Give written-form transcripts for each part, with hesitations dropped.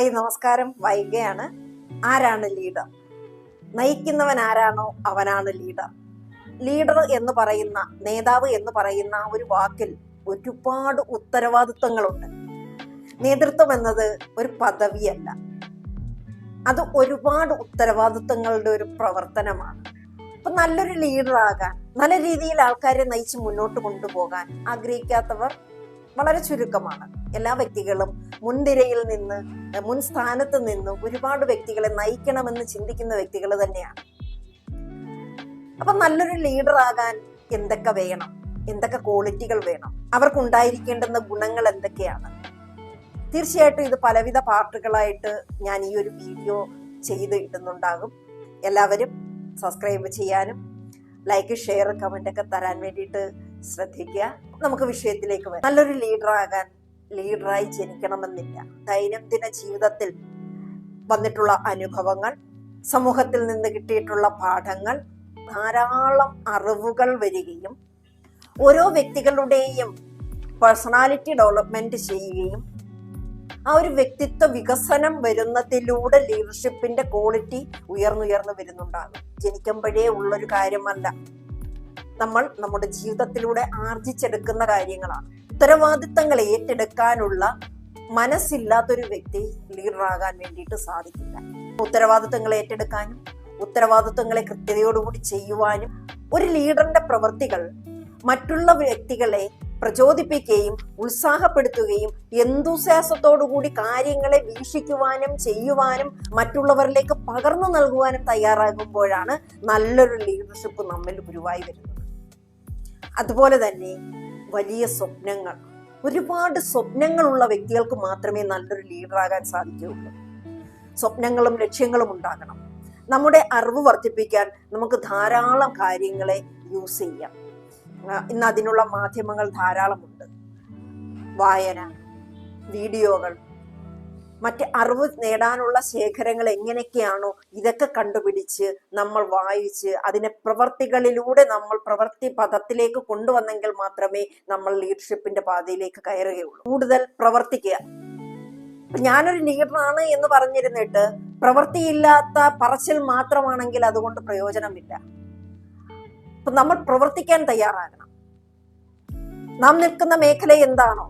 Hi, നമസ്കാരം. വൈഗയാണ്. ആരാണ് leader? നയിക്കുന്നവൻ ആരാണോ അവനാണ് ലീഡർ. ലീഡർ എന്ന് പറയുന്ന, നേതാവ് എന്ന് പറയുന്ന ഒരു വാക്കിൽ ഒരുപാട് ഉത്തരവാദിത്വങ്ങളുണ്ട്. നേതൃത്വം എന്നത് ഒരു പദവിയല്ല, അത് ഒരുപാട് ഉത്തരവാദിത്വങ്ങളുടെ ഒരു പ്രവർത്തനമാണ്. അപ്പൊ നല്ലൊരു ലീഡർ ആകാൻ, നല്ല രീതിയിൽ ആൾക്കാരെ നയിച്ച് മുന്നോട്ട് കൊണ്ടുപോകാൻ ആഗ്രഹിക്കാത്തവർ വളരെ ചുരുക്കമാണ്. എല്ലാ വ്യക്തികളും മുൻനിരയിൽ നിന്ന്, മുൻ സ്ഥാനത്ത് നിന്ന് ഒരുപാട് വ്യക്തികളെ നയിക്കണമെന്ന് ചിന്തിക്കുന്ന വ്യക്തികൾ തന്നെയാണ്. അപ്പൊ നല്ലൊരു ലീഡർ ആകാൻ എന്തൊക്കെ വേണം, എന്തൊക്കെ ക്വാളിറ്റികൾ വേണം, അവർക്കുണ്ടായിരിക്കേണ്ടുന്ന ഗുണങ്ങൾ എന്തൊക്കെയാണ്? തീർച്ചയായിട്ടും ഇത് പലവിധ പാർട്ടുകളായിട്ട് ഞാൻ ഈ ഒരു വീഡിയോ ചെയ്ത് ഇടുന്നുണ്ടാകും. എല്ലാവരും സബ്സ്ക്രൈബ് ചെയ്യാനും ലൈക്ക്, ഷെയർ, കമന്റ് ഒക്കെ തരാൻ വേണ്ടിയിട്ട് ശ്രദ്ധിക്കുക. നമുക്ക് വിഷയത്തിലേക്ക് വരാം. നല്ലൊരു ലീഡറാകാൻ ലീഡറായി ജനിക്കണമെന്നില്ല. ദൈനംദിന ജീവിതത്തിൽ വന്നിട്ടുള്ള അനുഭവങ്ങൾ, സമൂഹത്തിൽ നിന്ന് കിട്ടിയിട്ടുള്ള പാഠങ്ങൾ, ധാരാളം അറിവുകൾ വരികയും ഓരോ വ്യക്തികളുടെയും പേഴ്സണാലിറ്റി ഡെവലപ്മെന്റ് ചെയ്യുകയും ആ ഒരു വ്യക്തിത്വ വികസനം വരുന്നതിലൂടെ ലീഡർഷിപ്പിന്റെ ക്വാളിറ്റി ഉയർന്നുയർന്നു വരുന്നുണ്ടാകും. ജനിക്കുമ്പോഴേ ഉള്ളൊരു കാര്യമല്ല, നമ്മൾ നമ്മുടെ ജീവിതത്തിലൂടെ ആർജിച്ചെടുക്കുന്ന കാര്യങ്ങളാണ്. ഉത്തരവാദിത്തങ്ങൾ ഏറ്റെടുക്കാനുള്ള മനസ്സില്ലാത്തൊരു വ്യക്തി ലീഡറാകാൻ വേണ്ടിയിട്ട് സാധിക്കില്ല. ഉത്തരവാദിത്തങ്ങൾ ഏറ്റെടുക്കാനും ഉത്തരവാദിത്തങ്ങളെ കൃത്യതയോടുകൂടി ചെയ്യുവാനും ഒരു ലീഡറിന്റെ പ്രവൃത്തികൾ മറ്റുള്ള വ്യക്തികളെ പ്രചോദിപ്പിക്കുകയും ഉത്സാഹപ്പെടുത്തുകയും എന്തുസാസത്തോടുകൂടി കാര്യങ്ങളെ വീക്ഷിക്കുവാനും ചെയ്യുവാനും മറ്റുള്ളവരിലേക്ക് പകർന്നു നൽകുവാനും തയ്യാറാകുമ്പോഴാണ് നല്ലൊരു ലീഡർഷിപ്പ് നമ്മിൽ ഉരുവായി വരുന്നത്. അതുപോലെ തന്നെ വലിയ സ്വപ്നങ്ങൾ, ഒരുപാട് സ്വപ്നങ്ങളുള്ള വ്യക്തികൾക്ക് മാത്രമേ നല്ലൊരു ലീഡറാകാൻ സാധിക്കുകയുള്ളൂ. സ്വപ്നങ്ങളും ലക്ഷ്യങ്ങളും ഉണ്ടാകണം. നമ്മുടെ അറിവ് വർദ്ധിപ്പിക്കാൻ നമുക്ക് ധാരാളം കാര്യങ്ങളെ യൂസ് ചെയ്യാം. ഇന്ന് അതിനുള്ള മാധ്യമങ്ങൾ ധാരാളമുണ്ട്. വായന, വീഡിയോകൾ, മറ്റ് അറിവ് നേടാനുള്ള ശേഖരങ്ങൾ എങ്ങനെയൊക്കെയാണോ ഇതൊക്കെ കണ്ടുപിടിച്ച് നമ്മൾ വായിച്ച് അതിനെ പ്രവർത്തികളിലൂടെ നമ്മൾ പ്രവൃത്തി പദത്തിലേക്ക് കൊണ്ടുവന്നെങ്കിൽ മാത്രമേ നമ്മൾ ലീഡർഷിപ്പിന്റെ പാതയിലേക്ക് കയറുകയുള്ളൂ. കൂടുതൽ പ്രവർത്തിക്കുക. ഞാനൊരു ലീഡറാണ് എന്ന് പറഞ്ഞിരുന്നിട്ട് പ്രവൃത്തിയില്ലാത്ത പറച്ചിൽ മാത്രമാണെങ്കിൽ അതുകൊണ്ട് പ്രയോജനമില്ല. അപ്പൊ നമ്മൾ പ്രവർത്തിക്കാൻ തയ്യാറാകണം. നാം നിൽക്കുന്ന മേഖല എന്താണോ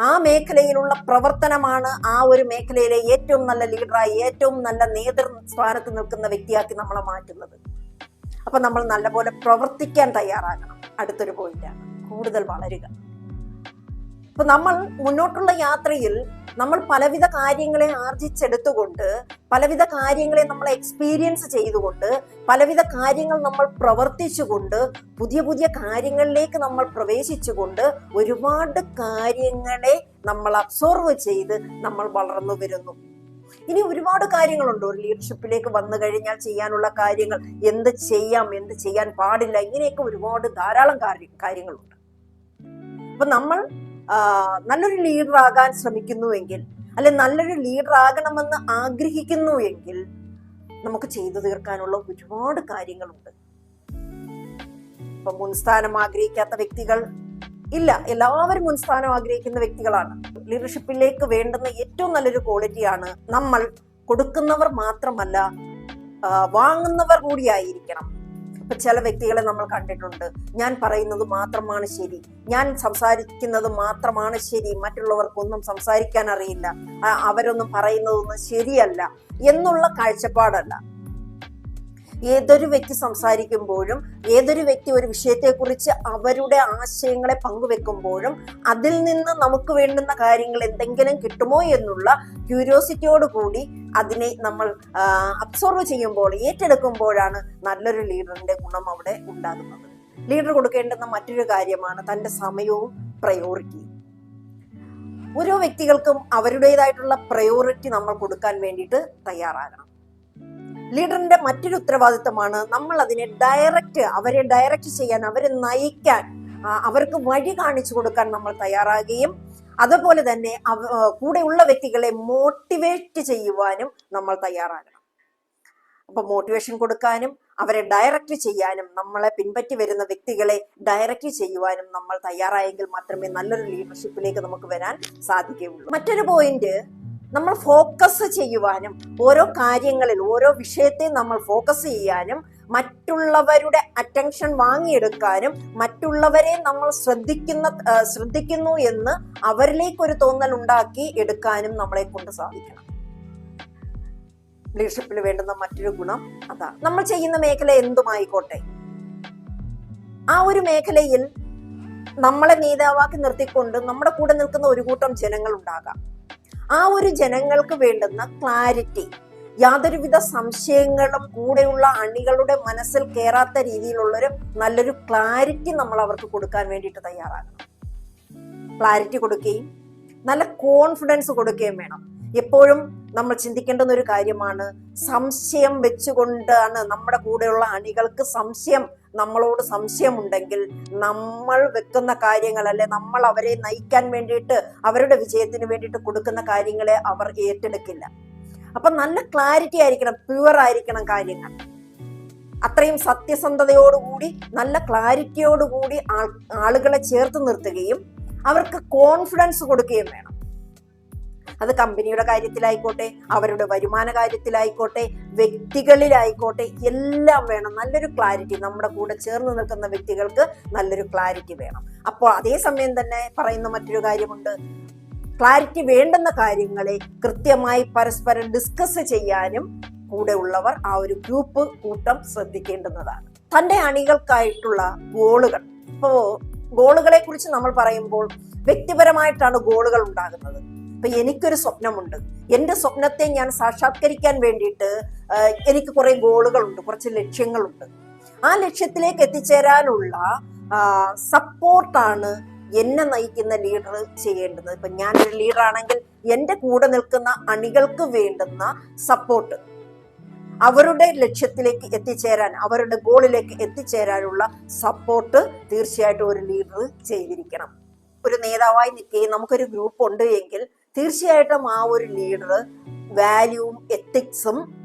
ആ മേഖലയിലുള്ള പ്രവർത്തനമാണ് ആ ഒരു മേഖലയിലെ ഏറ്റവും നല്ല ലീഡറായി, ഏറ്റവും നല്ല നേതൃസ്ഥാനത്ത് നിൽക്കുന്ന വ്യക്തിയാക്കി നമ്മളെ മാറ്റുന്നത്. അപ്പൊ നമ്മൾ നല്ലപോലെ പ്രവർത്തിക്കാൻ തയ്യാറാകണം. അടുത്തൊരു പോയിന്റാണ് കൂടുതൽ വളരുക. അപ്പൊ നമ്മൾ മുന്നോട്ടുള്ള യാത്രയിൽ നമ്മൾ പലവിധ കാര്യങ്ങളെ ആർജിച്ചെടുത്തുകൊണ്ട്, പലവിധ കാര്യങ്ങളെ നമ്മൾ എക്സ്പീരിയൻസ് ചെയ്തുകൊണ്ട്, പലവിധ കാര്യങ്ങൾ നമ്മൾ പ്രവർത്തിച്ചുകൊണ്ട്, പുതിയ പുതിയ കാര്യങ്ങളിലേക്ക് നമ്മൾ പ്രവേശിച്ചുകൊണ്ട് ഒരുപാട് കാര്യങ്ങളെ നമ്മൾ അബ്സോർവ് ചെയ്ത് നമ്മൾ വളർന്നു വരുന്നു. ഇനി ഒരുപാട് കാര്യങ്ങളുണ്ട് ഒരു ലീഡർഷിപ്പിലേക്ക് വന്നു കഴിഞ്ഞാൽ ചെയ്യാനുള്ള കാര്യങ്ങൾ. എന്ത് ചെയ്യാം, എന്ത് ചെയ്യാൻ പാടില്ല, ഇങ്ങനെയൊക്കെ ഒരുപാട് ധാരാളം കാര്യങ്ങളുണ്ട്. അപ്പൊ നമ്മൾ നല്ലൊരു ലീഡർ ആകാൻ ശ്രമിക്കുന്നുവെങ്കിൽ, അല്ലെ നല്ലൊരു ലീഡർ ആകണമെന്ന് ആഗ്രഹിക്കുന്നു എങ്കിൽ നമുക്ക് ചെയ്തു തീർക്കാനുള്ള ഒരുപാട് കാര്യങ്ങളുണ്ട്. ഇപ്പൊ മുൻസ്ഥാനം ആഗ്രഹിക്കാത്ത വ്യക്തികൾ ഇല്ല, എല്ലാവരും മുൻസ്ഥാനം ആഗ്രഹിക്കുന്ന വ്യക്തികളാണ്. ലീഡർഷിപ്പിലേക്ക് വേണ്ടുന്ന ഏറ്റവും നല്ലൊരു ക്വാളിറ്റിയാണ് നമ്മൾ കൊടുക്കുന്നവർ മാത്രമല്ല, വാങ്ങുന്നവർ കൂടിയായിരിക്കണം. ഇപ്പൊ ചില വ്യക്തികളെ നമ്മൾ കണ്ടിട്ടുണ്ട്, ഞാൻ പറയുന്നത് മാത്രമാണ് ശരി, ഞാൻ സംസാരിക്കുന്നത് മാത്രമാണ് ശരി, മറ്റുള്ളവർക്കൊന്നും സംസാരിക്കാൻ അറിയില്ല, അവരൊന്നും പറയുന്നതൊന്നും ശരിയല്ല എന്നുള്ള കാഴ്ചപ്പാടല്ല. ഏതൊരു വ്യക്തി സംസാരിക്കുമ്പോഴും, ഏതൊരു വ്യക്തി ഒരു വിഷയത്തെക്കുറിച്ച് അവരുടെ ആശയങ്ങളെ പങ്കുവെക്കുമ്പോഴും അതിൽ നിന്ന് നമുക്ക് വേണ്ടുന്ന കാര്യങ്ങൾ എന്തെങ്കിലും കിട്ടുമോ എന്നുള്ള ക്യൂരിയോസിറ്റിയോട് കൂടി അതിനെ നമ്മൾ അബ്സോർവ് ചെയ്യുമ്പോൾ, ഏറ്റെടുക്കുമ്പോഴാണ് നല്ലൊരു ലീഡറിന്റെ ഗുണം അവിടെ ഉണ്ടാകുന്നത്. ലീഡർ കൊടുക്കേണ്ടുന്ന മറ്റൊരു കാര്യമാണ് തന്റെ സമയവും പ്രയോറിറ്റിയും. ഓരോ വ്യക്തികൾക്കും അവരുടേതായിട്ടുള്ള പ്രയോറിറ്റി നമ്മൾ കൊടുക്കാൻ വേണ്ടിയിട്ട് തയ്യാറാകണം. ലീഡറിന്റെ മറ്റൊരു ഉത്തരവാദിത്തമാണ് നമ്മൾ അതിനെ അവരെ ഡയറക്റ്റ് ചെയ്യാൻ, അവരെ നയിക്കാൻ, അവർക്ക് വഴി കാണിച്ചു കൊടുക്കാൻ നമ്മൾ തയ്യാറാകുകയും അതുപോലെ തന്നെ കൂടെയുള്ള വ്യക്തികളെ മോട്ടിവേറ്റ് ചെയ്യുവാനും നമ്മൾ തയ്യാറാകണം. അപ്പൊ മോട്ടിവേഷൻ കൊടുക്കാനും അവരെ ഡയറക്റ്റ് ചെയ്യാനും, നമ്മളെ പിൻപറ്റി വരുന്ന വ്യക്തികളെ ഡയറക്റ്റ് ചെയ്യുവാനും നമ്മൾ തയ്യാറായെങ്കിൽ മാത്രമേ നല്ലൊരു ലീഡർഷിപ്പിലേക്ക് നമുക്ക് വരാൻ സാധിക്കുകയുള്ളൂ. മറ്റൊരു പോയിന്റ്, നമ്മൾ ഫോക്കസ് ചെയ്യുവാനും ഓരോ കാര്യങ്ങളിൽ ഓരോ വിഷയത്തെ നമ്മൾ ഫോക്കസ് ചെയ്യാനും മറ്റുള്ളവരുടെ അറ്റൻഷൻ വാങ്ങിയെടുക്കാനും മറ്റുള്ളവരെ നമ്മൾ ശ്രദ്ധിക്കുന്നു എന്ന് അവരിലേക്ക് ഒരു തോന്നൽ ഉണ്ടാക്കി എടുക്കാനും നമ്മളെ കൊണ്ട് സാധിക്കണം. ലീഡർഷിപ്പിൽ വേണ്ടുന്ന മറ്റൊരു ഗുണം അതാണ്. നമ്മൾ ചെയ്യുന്ന മേഖല എന്തുമായിക്കോട്ടെ, ആ ഒരു മേഖലയിൽ നമ്മളെ നേതാവാക്കി നിർത്തിക്കൊണ്ട് നമ്മുടെ കൂടെ നിൽക്കുന്ന ഒരു കൂട്ടം ജനങ്ങൾ ഉണ്ടാകാം. ആ ഒരു ജനങ്ങൾക്ക് വേണ്ടുന്ന ക്ലാരിറ്റി, യാതൊരുവിധ സംശയങ്ങളും കൂടെയുള്ള അണികളുടെ മനസ്സിൽ കയറാത്ത രീതിയിലുള്ളൊരു നല്ലൊരു ക്ലാരിറ്റി നമ്മൾ അവർക്ക് കൊടുക്കാൻ വേണ്ടിയിട്ട് തയ്യാറാകണം. ക്ലാരിറ്റി കൊടുക്കുകയും നല്ല കോൺഫിഡൻസ് കൊടുക്കുകയും വേണം. എപ്പോഴും നമ്മൾ ചിന്തിക്കേണ്ടുന്ന ഒരു കാര്യമാണ്, സംശയം വെച്ചുകൊണ്ടാണ് നമ്മുടെ കൂടെയുള്ള അണികൾക്ക് നമ്മളോട് സംശയമുണ്ടെങ്കിൽ നമ്മൾ വെക്കുന്ന കാര്യങ്ങൾ, അല്ലെ നമ്മൾ അവരെ നയിക്കാൻ വേണ്ടിയിട്ട് അവരുടെ വിജയത്തിന് വേണ്ടിയിട്ട് കൊടുക്കുന്ന കാര്യങ്ങളെ അവർ ഏറ്റെടുക്കില്ല. അപ്പൊ നല്ല ക്ലാരിറ്റി ആയിരിക്കണം, പ്യുവർ ആയിരിക്കണം കാര്യങ്ങൾ. അത്രയും സത്യസന്ധതയോടുകൂടി നല്ല ക്ലാരിറ്റിയോടുകൂടി ആളുകളെ ചേർത്ത് നിർത്തുകയും അവർക്ക് കോൺഫിഡൻസ് കൊടുക്കുകയും വേണം. അത് കമ്പനിയുടെ കാര്യത്തിലായിക്കോട്ടെ, അവരുടെ വരുമാന കാര്യത്തിലായിക്കോട്ടെ, വ്യക്തികളിലായിക്കോട്ടെ, എല്ലാം വേണം നല്ലൊരു ക്ലാരിറ്റി. നമ്മുടെ കൂടെ ചേർന്ന് നിൽക്കുന്ന വ്യക്തികൾക്ക് നല്ലൊരു ക്ലാരിറ്റി വേണം. അപ്പോൾ അതേസമയം തന്നെ പറയുന്ന മറ്റൊരു കാര്യമുണ്ട്, ക്ലാരിറ്റി വേണ്ടുന്ന കാര്യങ്ങളെ കൃത്യമായി പരസ്പരം ഡിസ്കസ് ചെയ്യാനും കൂടെ ഉള്ളവർ, ആ ഒരു കൂട്ടം ശ്രദ്ധിക്കേണ്ടുന്നതാണ്. തന്റെ അണികൾക്കായിട്ടുള്ള ഗോളുകൾ, ഇപ്പോ ഗോളുകളെ കുറിച്ച് നമ്മൾ പറയുമ്പോൾ വ്യക്തിപരമായിട്ടാണ് ഗോളുകൾ ഉണ്ടാകുന്നത്. ഇപ്പൊ എനിക്കൊരു സ്വപ്നമുണ്ട്, എന്റെ സ്വപ്നത്തെ ഞാൻ സാക്ഷാത്കരിക്കാൻ വേണ്ടിയിട്ട് എനിക്ക് കുറെ ഗോളുകളുണ്ട്, കുറച്ച് ലക്ഷ്യങ്ങളുണ്ട്. ആ ലക്ഷ്യത്തിലേക്ക് എത്തിച്ചേരാനുള്ള സപ്പോർട്ടാണ് എന്നെ നയിക്കുന്ന ലീഡർ ചെയ്യേണ്ടത്. ഇപ്പൊ ഞാനൊരു ലീഡർ ആണെങ്കിൽ എന്റെ കൂടെ നിൽക്കുന്ന അണികൾക്ക് വേണ്ടുന്ന സപ്പോർട്ട്, അവരുടെ ലക്ഷ്യത്തിലേക്ക് എത്തിച്ചേരാൻ, അവരുടെ ഗോളിലേക്ക് എത്തിച്ചേരാനുള്ള സപ്പോർട്ട് തീർച്ചയായിട്ടും ഒരു ലീഡർ ചെയ്തിരിക്കണം. ഒരു നേതാവായി നിൽക്കുകയും നമുക്കൊരു ഗ്രൂപ്പ് ഉണ്ട് എങ്കിൽ തീർച്ചയായിട്ടും ആ ഒരു ലീഡർ വാല്യൂവും എത്തിക്സും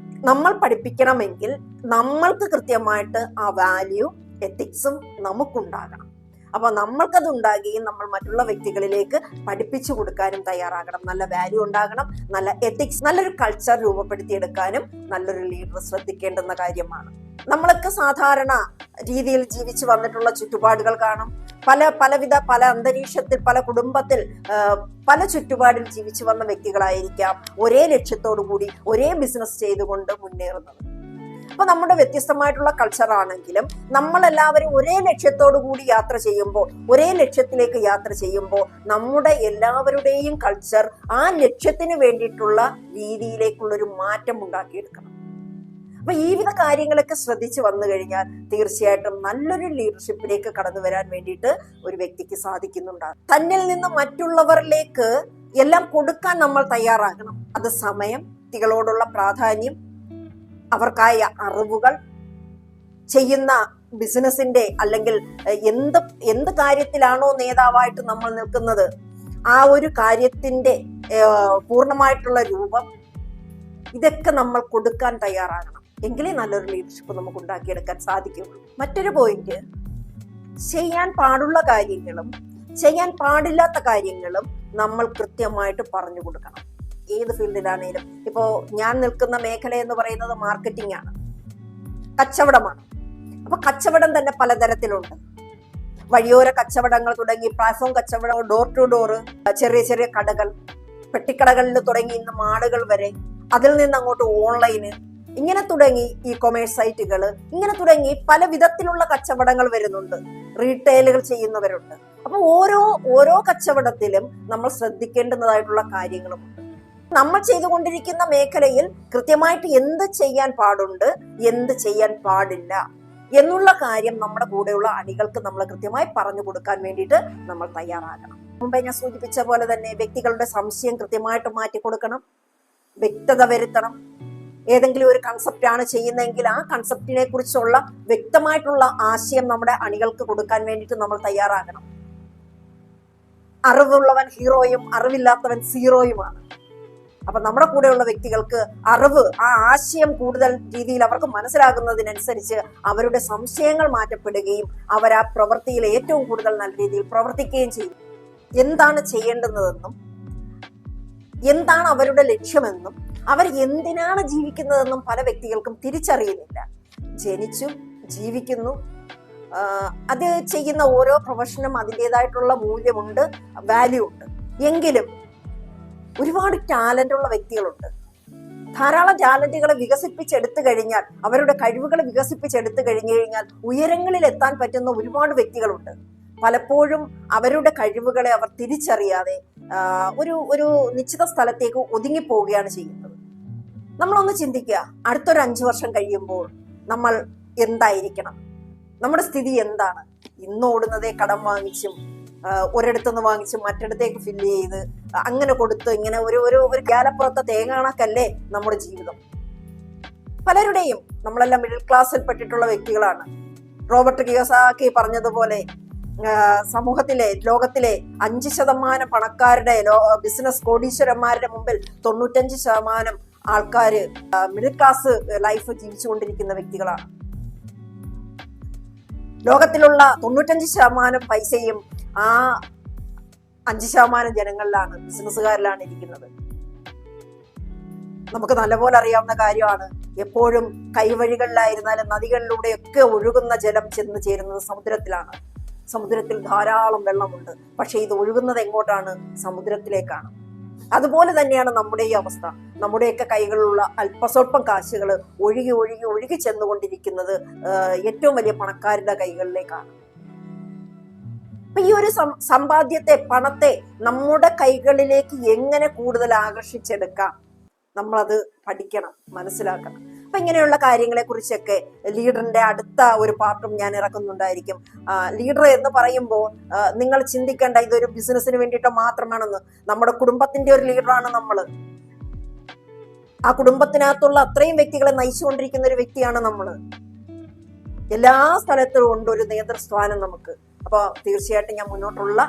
നമ്മൾ പഠിപ്പിക്കണമെങ്കിൽ നമ്മൾക്ക് കൃത്യമായിട്ട് ആ വാല്യൂ എത്തിക്സും നമുക്കുണ്ടാകണം. അപ്പൊ നമ്മൾക്കത് ഉണ്ടാകുകയും നമ്മൾ മറ്റുള്ള വ്യക്തികളിലേക്ക് പഠിപ്പിച്ചു കൊടുക്കാനും തയ്യാറാകണം. നല്ല വാല്യൂ ഉണ്ടാകണം, നല്ല എത്തിക്സ്, നല്ലൊരു കൾച്ചർ രൂപപ്പെടുത്തിയെടുക്കാനും നല്ലൊരു ലീഡർ ശ്രദ്ധിക്കേണ്ടുന്ന കാര്യമാണ്. നമ്മളൊക്കെ സാധാരണ രീതിയിൽ ജീവിച്ചു വന്നിട്ടുള്ള ചുറ്റുപാടുകൾ കാണും. പല അന്തരീക്ഷത്തിൽ, പല കുടുംബത്തിൽ, പല ചുറ്റുപാടിൽ ജീവിച്ചു വന്ന വ്യക്തികളായിരിക്കാം ഒരേ ലക്ഷ്യത്തോടു കൂടി ഒരേ ബിസിനസ് ചെയ്തുകൊണ്ട് മുന്നേറുന്നത്. അപ്പൊ നമ്മുടെ വ്യത്യസ്തമായിട്ടുള്ള കൾച്ചർ ആണെങ്കിലും നമ്മളെല്ലാവരും ഒരേ ലക്ഷ്യത്തോടു കൂടി യാത്ര ചെയ്യുമ്പോൾ, ഒരേ ലക്ഷ്യത്തിലേക്ക് യാത്ര ചെയ്യുമ്പോൾ നമ്മുടെ എല്ലാവരുടെയും കൾച്ചർ ആ ലക്ഷ്യത്തിന് വേണ്ടിയിട്ടുള്ള രീതിയിലേക്കുള്ളൊരു മാറ്റം ഉണ്ടാക്കിയെടുക്കണം. അപ്പൊ ഈ വിധ കാര്യങ്ങളൊക്കെ ശ്രദ്ധിച്ചു വന്നു കഴിഞ്ഞാൽ തീർച്ചയായിട്ടും നല്ലൊരു ലീഡർഷിപ്പിലേക്ക് കടന്നു വരാൻ വേണ്ടിയിട്ട് ഒരു വ്യക്തിക്ക് സാധിക്കുന്നുണ്ടാകും. തന്നിൽ നിന്ന് മറ്റുള്ളവരിലേക്ക് എല്ലാം കൊടുക്കാൻ നമ്മൾ തയ്യാറാകണം. അത് സമയം, വ്യക്തികളോടുള്ള പ്രാധാന്യം, അവർക്കായ അറിവുകൾ, ചെയ്യുന്ന ബിസിനസിന്റെ അല്ലെങ്കിൽ എന്ത് കാര്യത്തിലാണോ നേതാവായിട്ട് നമ്മൾ നിൽക്കുന്നത് ആ ഒരു കാര്യത്തിന്റെ പൂർണ്ണമായിട്ടുള്ള രൂപം, ഇതൊക്കെ നമ്മൾ കൊടുക്കാൻ തയ്യാറാകണം. എങ്കിലേ നല്ലൊരു ലീഡർഷിപ്പ് നമുക്ക് ഉണ്ടാക്കിയെടുക്കാൻ സാധിക്കുള്ളൂ. മറ്റൊരു പോയിന്റ്, ചെയ്യാൻ പാടുള്ള കാര്യങ്ങളും ചെയ്യാൻ പാടില്ലാത്ത കാര്യങ്ങളും നമ്മൾ കൃത്യമായിട്ട് പറഞ്ഞു കൊടുക്കണം. ഏത് ഫീൽഡിലാണെങ്കിലും, ഇപ്പോ ഞാൻ നിൽക്കുന്ന മേഖല എന്ന് പറയുന്നത് മാർക്കറ്റിംഗ് ആണ്, കച്ചവടമാണ്. അപ്പൊ കച്ചവടം തന്നെ പലതരത്തിലുണ്ട്. വഴിയോര കച്ചവടങ്ങൾ തുടങ്ങി പ്ലാറ്റ്ഫോം കച്ചവടം, ഡോർ ടു ഡോർ, ചെറിയ ചെറിയ കടകൾ, പെട്ടിക്കടകളിൽ തുടങ്ങി ഇന്ന് മാളുകൾ വരെ, അതിൽ നിന്ന് അങ്ങോട്ട് ഓൺലൈന്, ഇങ്ങനെ തുടങ്ങി ഇ കൊമേഴ്സ് സൈറ്റുകൾ, ഇങ്ങനെ തുടങ്ങി പല വിധത്തിലുള്ള കച്ചവടങ്ങൾ വരുന്നുണ്ട്. റീറ്റെയിലുകൾ ചെയ്യുന്നവരുണ്ട്. അപ്പൊ ഓരോ കച്ചവടത്തിലും നമ്മൾ ശ്രദ്ധിക്കേണ്ടുന്നതായിട്ടുള്ള കാര്യങ്ങളുമുണ്ട്. നമ്മൾ ചെയ്തുകൊണ്ടിരിക്കുന്ന മേഖലയിൽ കൃത്യമായിട്ട് എന്ത് ചെയ്യാൻ പാടുണ്ട്, എന്ത് ചെയ്യാൻ പാടില്ല എന്നുള്ള കാര്യം നമ്മുടെ കൂടെയുള്ള അണികൾക്ക് നമ്മൾ കൃത്യമായി പറഞ്ഞു കൊടുക്കാൻ വേണ്ടിയിട്ട് നമ്മൾ തയ്യാറാകണം. മുമ്പേ ഞാൻ സൂചിപ്പിച്ച പോലെ തന്നെ വ്യക്തികളുടെ സംശയം കൃത്യമായിട്ട് മാറ്റി കൊടുക്കണം, വ്യക്തത വരുത്തണം. ഏതെങ്കിലും ഒരു കൺസെപ്റ്റ് ആണ് ചെയ്യുന്നതെങ്കിൽ ആ കൺസെപ്റ്റിനെ കുറിച്ചുള്ള വ്യക്തമായിട്ടുള്ള ആശയം നമ്മുടെ അണികൾക്ക് കൊടുക്കാൻ വേണ്ടിയിട്ട് നമ്മൾ തയ്യാറാകണം. അറിവുള്ളവൻ ഹീറോയും അറിവില്ലാത്തവൻ സീറോയുമാണ്. അപ്പൊ നമ്മുടെ കൂടെയുള്ള വ്യക്തികൾക്ക് അറിവ്, ആ ആശയം കൂടുതൽ രീതിയിൽ അവർക്ക് മനസ്സിലാകുന്നതിനനുസരിച്ച് അവരുടെ സംശയങ്ങൾ മാറ്റപ്പെടുകയും അവർ ആ പ്രവൃത്തിയിൽ ഏറ്റവും കൂടുതൽ നല്ല രീതിയിൽ പ്രവർത്തിക്കുകയും ചെയ്യും. എന്താണ് ചെയ്യേണ്ടുന്നതെന്നും എന്താണ് അവരുടെ ലക്ഷ്യമെന്നും അവർ എന്തിനാണ് ജീവിക്കുന്നതെന്നും പല വ്യക്തികൾക്കും തിരിച്ചറിയുന്നില്ല. ജനിച്ചു, ജീവിക്കുന്നു, അത് ചെയ്യുന്ന ഓരോ പ്രൊഫഷനും അതിൻ്റെതായിട്ടുള്ള മൂല്യമുണ്ട്, വാല്യൂ ഉണ്ട്. എങ്കിലും ഒരുപാട് ടാലന്റ് ഉള്ള വ്യക്തികളുണ്ട്. ധാരാളം ടാലന്റുകളെ വികസിപ്പിച്ചെടുത്തു കഴിഞ്ഞാൽ, അവരുടെ കഴിവുകൾ വികസിപ്പിച്ചെടുത്തു കഴിഞ്ഞാൽ ഉയരങ്ങളിൽ എത്താൻ പറ്റുന്ന ഒരുപാട് വ്യക്തികളുണ്ട്. പലപ്പോഴും അവരുടെ കഴിവുകളെ അവർ തിരിച്ചറിയാതെ ഒരു നിശ്ചിത സ്ഥലത്തേക്ക് ഒതുങ്ങിപ്പോവുകയാണ് ചെയ്യുന്നത്. നമ്മളൊന്ന് ചിന്തിക്കുക, അടുത്തൊരു 5 വർഷം കഴിയുമ്പോൾ നമ്മൾ എന്തായിരിക്കണം? നമ്മുടെ സ്ഥിതി എന്താണ്? ഇന്ന് ഓടുന്നതേ കടം വാങ്ങിച്ചും ഒരിടത്തുനിന്ന് വാങ്ങിച്ചും മറ്റിടത്തേക്ക് ഫില്ല് ചെയ്ത് അങ്ങനെ കൊടുത്ത് ഇങ്ങനെ ഒരു ഗ്യാലപ്പുറത്തെ തേങ്ങാണക്കല്ലേ നമ്മുടെ ജീവിതം. പലരുടെയും, നമ്മളെല്ലാം മിഡിൽ ക്ലാസ്സിൽ പെട്ടിട്ടുള്ള വ്യക്തികളാണ്. റോബർട്ട് കിയോസാക്കി പറഞ്ഞതുപോലെ സമൂഹത്തിലെ, ലോകത്തിലെ 5% പണക്കാരുടെ, ബിസിനസ് കോടീശ്വരന്മാരുടെ മുമ്പിൽ 95% ആൾക്കാര് മിഡിൽ ക്ലാസ് ലൈഫ് ജീവിച്ചുകൊണ്ടിരിക്കുന്ന വ്യക്തികളാണ്. ലോകത്തിലുള്ള 95% പൈസയും ആ 5% ജനങ്ങളിലാണ്, ബിസിനസ്സുകാരിലാണ് ഇരിക്കുന്നത്. നമുക്ക് നല്ലപോലെ അറിയാവുന്ന കാര്യമാണ്, എപ്പോഴും കൈവഴികളിലായിരുന്നാലും നദികളിലൂടെയൊക്കെ ഒഴുകുന്ന ജലം ചെന്ന് ചേരുന്നത് സമുദ്രത്തിലാണ്. സമുദ്രത്തിൽ ധാരാളം വെള്ളമുണ്ട്, പക്ഷെ ഇത് ഒഴുകുന്നത് എങ്ങോട്ടാണ്? സമുദ്രത്തിലേക്കാണ്. അതുപോലെ തന്നെയാണ് നമ്മുടെ ഈ അവസ്ഥ. നമ്മുടെയൊക്കെ കൈകളിലുള്ള അല്പസ്വല്പം കാശുകൾ ഒഴുകി ഒഴുകി ഒഴുകി ചെന്നുകൊണ്ടിരിക്കുന്നത് ഏറ്റവും വലിയ പണക്കാരുടെ കൈകളിലേക്കാണ്. അപ്പൊ ഈ ഒരു സമ്പാദ്യത്തെ, പണത്തെ നമ്മുടെ കൈകളിലേക്ക് എങ്ങനെ കൂടുതൽ ആകർഷിച്ചെടുക്കാം, നമ്മളത് പഠിക്കണം, മനസ്സിലാക്കണം. അപ്പൊ ഇങ്ങനെയുള്ള കാര്യങ്ങളെ കുറിച്ചൊക്കെ ലീഡറിന്റെ അടുത്ത ഒരു പാർട്ടും ഞാൻ ഇറക്കുന്നുണ്ടായിരിക്കും. ലീഡർ എന്ന് പറയുമ്പോൾ നിങ്ങൾ ചിന്തിക്കേണ്ട ഇതൊരു ബിസിനസ്സിന് വേണ്ടിയിട്ട് മാത്രമാണെന്ന്. നമ്മുടെ കുടുംബത്തിന്റെ ഒരു ലീഡറാണ് നമ്മൾ. ആ കുടുംബത്തിനകത്തുള്ള അത്രയും വ്യക്തികളെ നയിച്ചുകൊണ്ടിരിക്കുന്ന ഒരു വ്യക്തിയാണ് നമ്മൾ. എല്ലാ സ്ഥലത്തും ഉണ്ട് ഒരു നേതൃസ്ഥാനം നമുക്ക്. അപ്പൊ തീർച്ചയായിട്ടും ഞാൻ മുന്നോട്ടുള്ള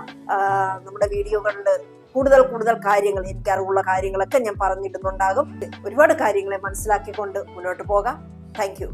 നമ്മുടെ വീഡിയോകളിൽ കൂടുതൽ കാര്യങ്ങൾ, എനിക്ക് അറിവുള്ള കാര്യങ്ങളൊക്കെ ഞാൻ പറഞ്ഞിടുന്നുണ്ടാകും. ഒരുപാട് കാര്യങ്ങളെ മനസ്സിലാക്കിക്കൊണ്ട് മുന്നോട്ട് പോകാം. Thank you.